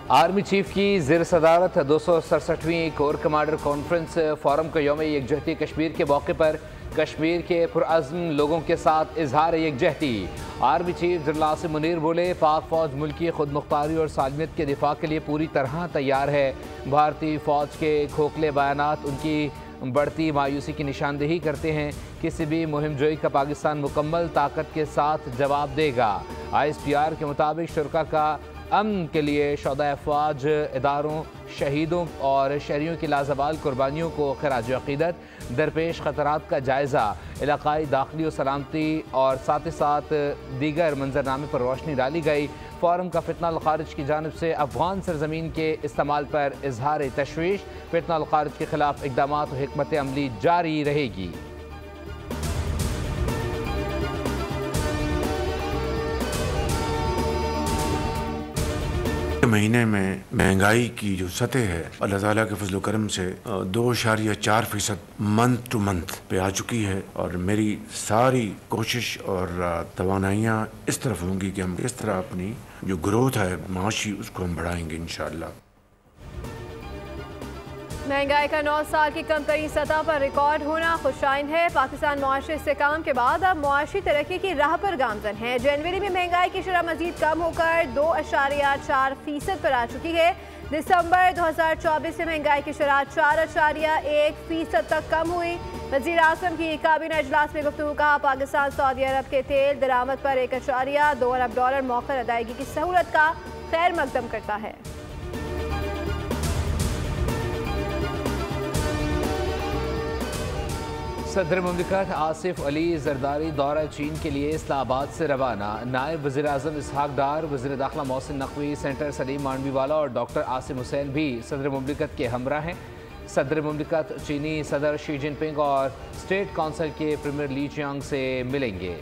Army chief की ज़ेर सदारत 267वीं कोर कमांडर कॉन्फ्रेंस फोरम का यौम यकजहती कश्मीर के मौके पर कश्मीर के पुरअज़्म लोगों के साथ इजहार यकजहती। Army chief general Asim Munir बोले, पाक फौज मुल्क की खुद मुख्तारी और सालमियत के दिफा के लिए पूरी तरह तैयार है। भारतीय फौज के खोखले बयानात उनकी बढ़ती मायूसी की निशानदेही करते हैं। किसी भी मुहिम जोई का पाकिस्तान मुकम्मल ताकत के साथ जवाब देगा। ISPR के मुताबिक शुरका का अमन के लिए शोहदा अफवाज, इदारों, शहीदों और शहरियों की लाजवाल कुर्बानियों को खिराज अक़ीदत, दरपेश ख़तरात का जायज़ा, इलाक़ाई दाखिली और सलामती और साथ ही साथ दीगर मंजरनामे पर रोशनी डाली गई। फ़ोरम का फितना खारिज की जानिब से अफ़गान सरजमीन के इस्तेमाल पर इजहार तशवीश, फितना खारिज के खिलाफ इक़दाम और हिकमत अमली जारी रहेगी। महीने में महंगाई की जो सतह है अल्लाह ताला के फजल करम से 2.4% मंथ टू मंथ पे आ चुकी है। और मेरी सारी कोशिश और तवानाइयाँ इस तरफ होंगी कि हम इस तरह अपनी जो ग्रोथ है माशी उसको हम बढ़ाएंगे इंशाअल्लाह। महंगाई का 9 साल की कम तरीन सतह पर रिकॉर्ड होना खुशाइन है। पाकिस्तान मुआशी इस्तेहकाम के बाद अब मुआशी तरक्की की राह पर गामजन है। जनवरी में महंगाई की शरह मजीद कम होकर 2.4% पर आ चुकी है। दिसंबर 2024 में महंगाई की शरह 4.1% तक कम हुई। वज़ीर आज़म की काबीना इजलास में गुफ्तगू कहा, पाकिस्तान सऊदी अरब के तेल दरामद पर $1.2 अरब मौखर अदायगी की सहूलत का खैर मकदम करता है। सदर मुमलिकत आसिफ अली जरदारी दौरा चीन के लिए इस्लामाबाद से रवाना। नायब वज़ीर आज़म इसहाक डार, वज़ीर दाखिला मोहसिन नकवी, सेंटर सलीम मांडवीवाला और डॉक्टर आसिम हुसैन भी सदर मुमलिकत के हमरा हैं। सदर मुमलिकत चीनी सदर शी जिनपिंग और स्टेट काउंसिल के प्रीमियर ली चियांग से मिलेंगे।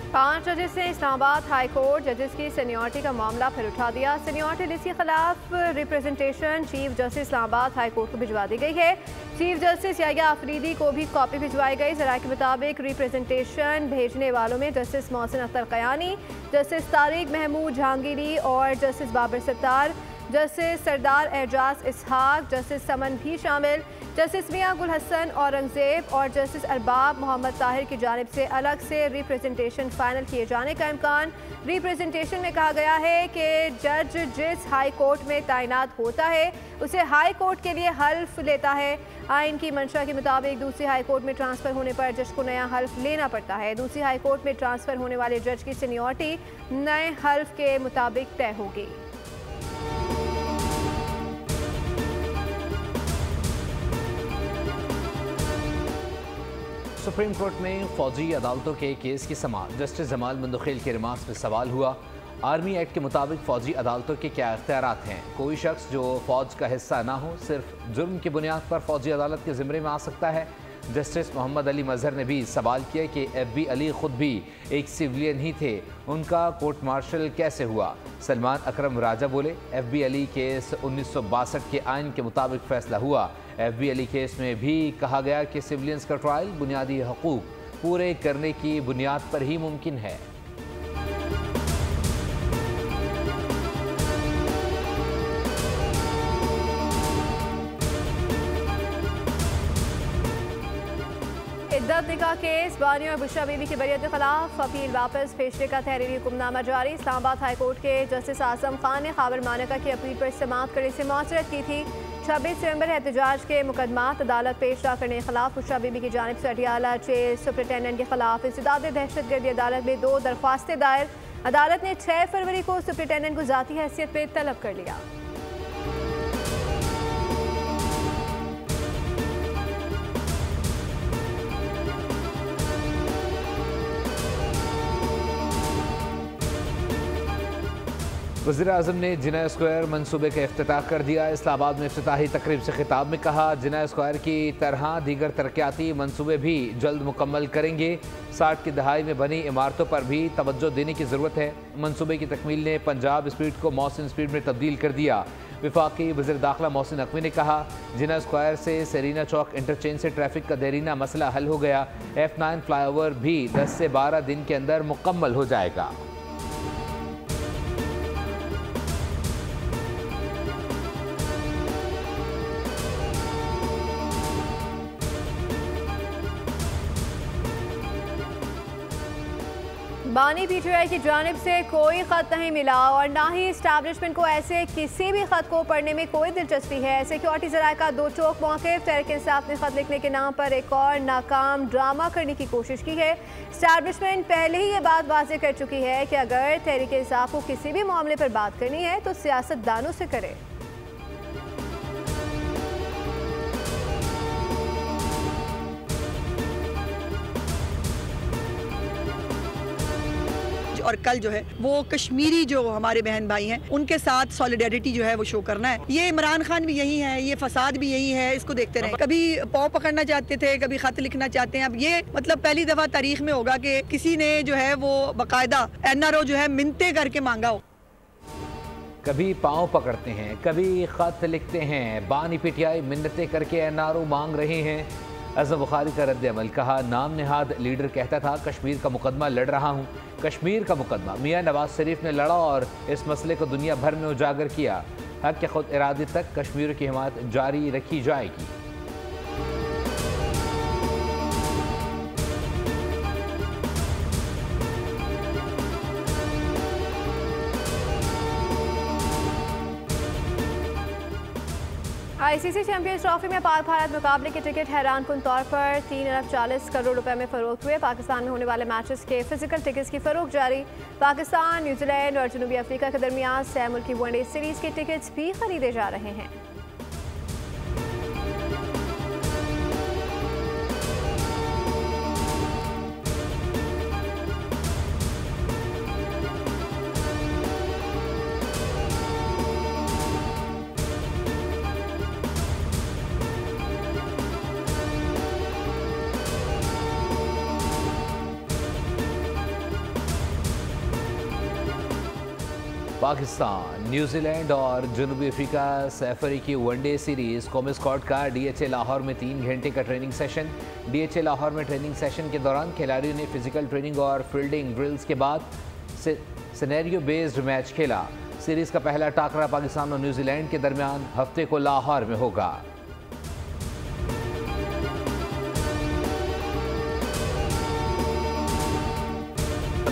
5 जजेस ने इस्लामाबाद हाई कोर्ट जजेस की सीनियरिटी का मामला फिर उठा दिया। सीनियरिटी लिस्ट के खिलाफ representation chief justice Islamabad high court को भिजवा दी गई है। चीफ जस्टिस याया आफरीदी को भी कॉपी भिजवाई गई। ज़राए के मुताबिक रिप्रेजेंटेशन भेजने वालों में जस्टिस मोहसिन अख्तर कयानी, जस्टिस तारिक महमूद जहांगीरी और जस्टिस बाबर सत्तार, जस्टिस सरदार एजाज इसहाक, जस्टिस समन भी शामिल, जस्टिस मियां गुल हसन औरंगजेब और जस्टिस अरबाब मोहम्मद ताहिर की जानिब से अलग से रिप्रेजेंटेशन फाइनल किए जाने का इम्कान। रिप्रेजेंटेशन में कहा गया है कि जज जिस हाई कोर्ट में तैनात होता है उसे हाई कोर्ट के लिए हल्फ लेता है। आइन की मंशा के मुताबिक दूसरी हाई कोर्ट में ट्रांसफ़र होने पर जज को नया हल्फ लेना पड़ता है। दूसरी हाई कोर्ट में ट्रांसफ़र होने वाले जज की सीनियरिटी नए हल्फ के मुताबिक तय होगी। सुप्रीम कोर्ट में फौजी अदालतों के केस की समाअत। जस्टिस जमाल मंदुखेल के रिमार्क्स में सवाल हुआ, आर्मी एक्ट के मुताबिक फौजी अदालतों के क्या इख्तियारात हैं? कोई शख्स जो फौज का हिस्सा ना हो सिर्फ जुर्म की बुनियाद पर फौजी अदालत के ज़िम्मे में आ सकता है। जस्टिस मोहम्मद अली मजहर ने भी सवाल किया कि FB अली खुद भी एक सिविलियन ही थे, उनका कोर्ट मार्शल कैसे हुआ? सलमान अकरम राजा बोले, FB अली केस 1962 के आइन के मुताबिक फैसला हुआ। FB अली केस में भी कहा गया कि सिविलियंस का ट्रायल बुनियादी हकूक पूरे करने की बुनियाद पर ही मुमकिन है। इद्दत निकाह केस, बानी और बुशरा बीबी की बरियत के खिलाफ अपील वापस, पेशरे का तहरीरी हुक्मनामा जारी। इस्लामाबाद हाई कोर्ट के जस्टिस आजम खान ने खाबर मानका की अपील पर समाअत करने से मुआसरत की थी। 26 नवंबर एहतजाज के मुकदमात अदालत पेश ना करने के खिलाफ बुशरा बीबी की जानिब से अटियाला जेल सुपरिटेंडेंट के खिलाफ इंसदाद दहशतगर्दी अदालत में 2 दरख्वास्तें दायर। अदालत ने 6 फरवरी को सुपरिटेंडेंट को ज़ाती हैसियत पर तलब कर लिया। वज़ीर आज़म ने जिना स्क्वायर मनसूबे का इफ्तिताह कर दिया। इस्लामाबाद में इफ्तिताही तकरीब से खिताब में कहा, जिना स्क्वायर की तरह दीगर तरक्याती मनसूबे भी जल्द मुकम्मल करेंगे। 60 की दहाई में बनी इमारतों पर भी तवज्जो देने की ज़रूरत है। मनसूबे की तकमील ने पंजाब स्पीड को मौसम स्पीड में तब्दील कर दिया। वफाकी वज़ीर दाखिला मोहसिन नकवी ने कहा, जिना स्क्वायर से सेरीना चौक इंटरचेंज से ट्रैफिक का देरीना मसला हल हो गया। F9 फ्लाईओवर भी 10 से 12 दिन के अंदर मुकम्मल हो जाएगा। बानी PTI की जानिब से कोई ख़त नहीं मिला और ना ही इस्टेब्लिशमेंट को ऐसे किसी भी ख़त को पढ़ने में कोई दिलचस्पी है। सिक्योरिटी ज़राए का दो टोक मौक़िफ़, तहरीक इंसाफ ने ख़त लिखने के नाम पर एक और नाकाम ड्रामा करने की कोशिश की है। इस्टेब्लिशमेंट पहले ही ये बात वाज़ेह कर चुकी है कि अगर तहरीक इंसाफ को किसी भी मामले पर बात करनी है तो सियासतदानों से करे। और कल जो है वो कश्मीरी जो हमारे बहन भाई हैं उनके साथ सॉलिडेरिटी जो है वो शो करना है। ये इमरान खान भी यही है, ये फसाद भी यही है, इसको देखते रहे। कभी पाँव पकड़ना चाहते थे, कभी खत लिखना चाहते हैं। अब ये मतलब पहली दफा तारीख में होगा कि किसी ने जो है वो बाकायदा NRO जो है मिन्नतें करके मांगा हो। कभी पाँव पकड़ते हैं, कभी खत लिखते हैं। बानी PTI मिन्नतें करके NRO मांग रहे हैं। अज़म बुखारी का रद्द अमल, कहा नाम नेहाद लीडर कहता था कश्मीर का मुकदमा लड़ रहा हूँ। कश्मीर का मुकदमा मियाँ नवाज शरीफ ने लड़ा और इस मसले को दुनिया भर में उजागर किया। हक के खुद इरादे तक कश्मीर की हिमायत जारी रखी जाएगी। ICC चैंपियंस ट्रॉफी में पाक भारत मुकाबले के टिकट हैरान कुन तौर पर 3 अरब 40 करोड़ रुपए में फरोख्त हुए। पाकिस्तान में होने वाले मैचेस के फिजिकल टिकट्स की फरोख्त जारी। पाकिस्तान, न्यूजीलैंड और जनूबी अफ्रीका के दरमियान 6 मुल्की वनडे सीरीज के टिकट्स भी खरीदे जा रहे हैं। पाकिस्तान, न्यूजीलैंड और जनूबी अफ्रीका सफरी की वनडे सीरीज़ कौमी स्क्वाड का DHA लाहौर में 3 घंटे का ट्रेनिंग सेशन। DHA लाहौर में ट्रेनिंग सेशन के दौरान खिलाड़ियों ने फिजिकल ट्रेनिंग और फील्डिंग ड्रिल्स के बाद सिनेरियो बेस्ड मैच खेला। सीरीज़ का पहला टाकरा पाकिस्तान और न्यूजीलैंड के दरमियान हफ्ते को लाहौर में होगा।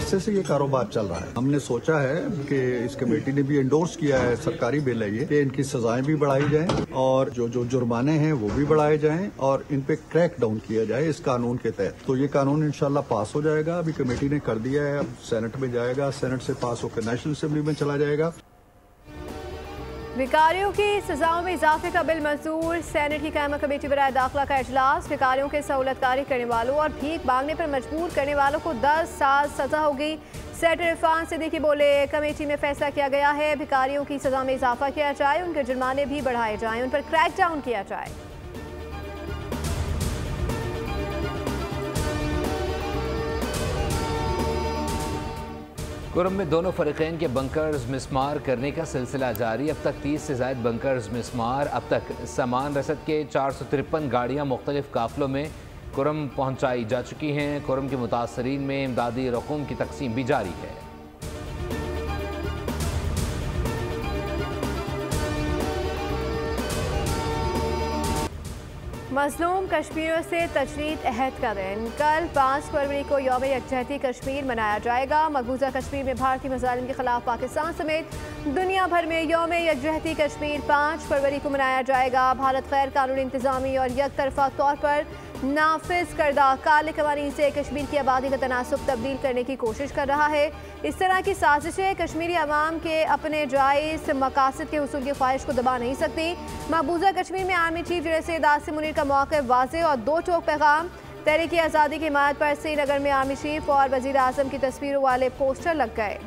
से ये कारोबार चल रहा है। हमने सोचा है कि इस कमेटी ने भी एंडोर्स किया है, सरकारी बिल है ये, कि इनकी सजाएं भी बढ़ाई जाएं और जो जुर्माने हैं वो भी बढ़ाए जाएं और इन पे क्रैक डाउन किया जाए इस कानून के तहत। तो ये कानून इंशाल्लाह पास हो जाएगा। अभी कमेटी ने कर दिया है, अब सेनेट में जाएगा, सेनेट से पास होकर नेशनल असेंबली में चला जाएगा। विकारियों की सजाओं में इजाफे का बिल मंजूर। सेनेट की कायमा कमेटी बराए दाखिला का इजलास। विकारियों के सहूलतकारी करने वालों और भीख मांगने पर मजबूर करने वालों को 10 साल सजा होगी। सेनेटर इरफान सिद्दीकी बोले, कमेटी में फैसला किया गया है भिखारियों की सजा में इजाफा किया जाए, उनके जुर्माने भी बढ़ाए जाएं, उन पर क्रैक डाउन किया जाए। कुरम में दोनों फरीकैन के बंकर्स मिसमार करने का सिलसिला जारी। अब तक 30 से ज़ायद बंकर्स मिसमार। अब तक सामान रसद के 453 गाड़ियाँ मुख्तलिफ काफिलों में कुरम पहुँचाई जा चुकी हैं। कुरम के मुतासरीन में इमदादी रकूम की तकसीम भी जारी है। मज़लूम कश्मीरियों से तजदीद अहद का दिन। कल 5 फरवरी को यौम यकजहती कश्मीर मनाया जाएगा। मकबूजा कश्मीर में भारतीय मज़ालिम के खिलाफ पाकिस्तान समेत दुनिया भर में यौम यकजहती कश्मीर 5 फरवरी को मनाया जाएगा। भारत गैर कानूनी इंतजामी और एक तरफा तौर पर नाफिज करदा काले कवानीन से कश्मीर की आबादी का तनासुब तब्दील करने की कोशिश कर रहा है। इस तरह की साजिशें कश्मीरी अवाम के अपने जायज़ मकासद के हुसूल की ख्वाहिश को दबा नहीं सकती। मकबूजा कश्मीर में army chief general Asim Munir का मौक़िफ़ वाज़ेह और दो टोक पैगाम। तहरीक आज़ादी की हिमायत पर श्रीनगर में आर्मी चीफ और वज़ीर आज़म की तस्वीरों वाले पोस्टर लग गए।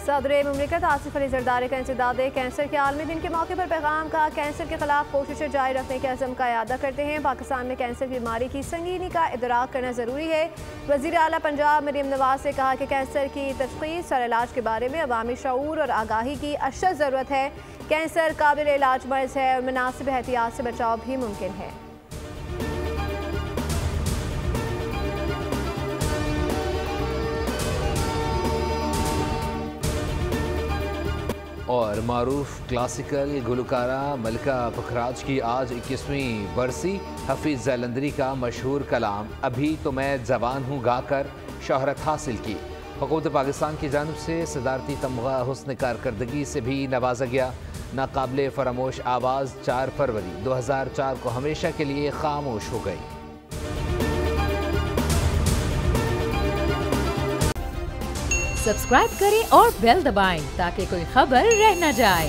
सदर मुमलिकत आसिफ अली जरदारी का इंसदाद कैंसर के आलमी दिन के मौके पर पैगाम का कैंसर के खिलाफ कोशिशें जारी रखने के अज़म का इयादा करते हैं। पाकिस्तान में कैंसर की बीमारी की संगीनी का इदराक करना ज़रूरी है। वज़ीर आला पंजाब मरीम नवाज ने कहा कि कैंसर की तशख़ीस और इलाज के बारे में अवामी शऊर और आगाही की अशद ज़रूरत है। कैंसर काबिल इलाज मर्ज़ है और मुनासिब एहतियात से बचाव भी मुमकिन है। और मारूफ क्लासिकल गुलकारा मलिका पुखराज की आज 21वीं बरसी। हफीज़ जैलंधरी का मशहूर कलाम अभी तो मैं जवान हूँ गाकर शोहरत हासिल की। हुकूमत पाकिस्तान की जानिब से सदारती तमगा हुस्न कारकर्दगी से भी नवाजा गया। नाकाबिले फरामोश आवाज़ 4 फरवरी 2004 को हमेशा के लिए खामोश हो गई। सब्सक्राइब करें और बेल दबाएं ताकि कोई खबर रह न जाए।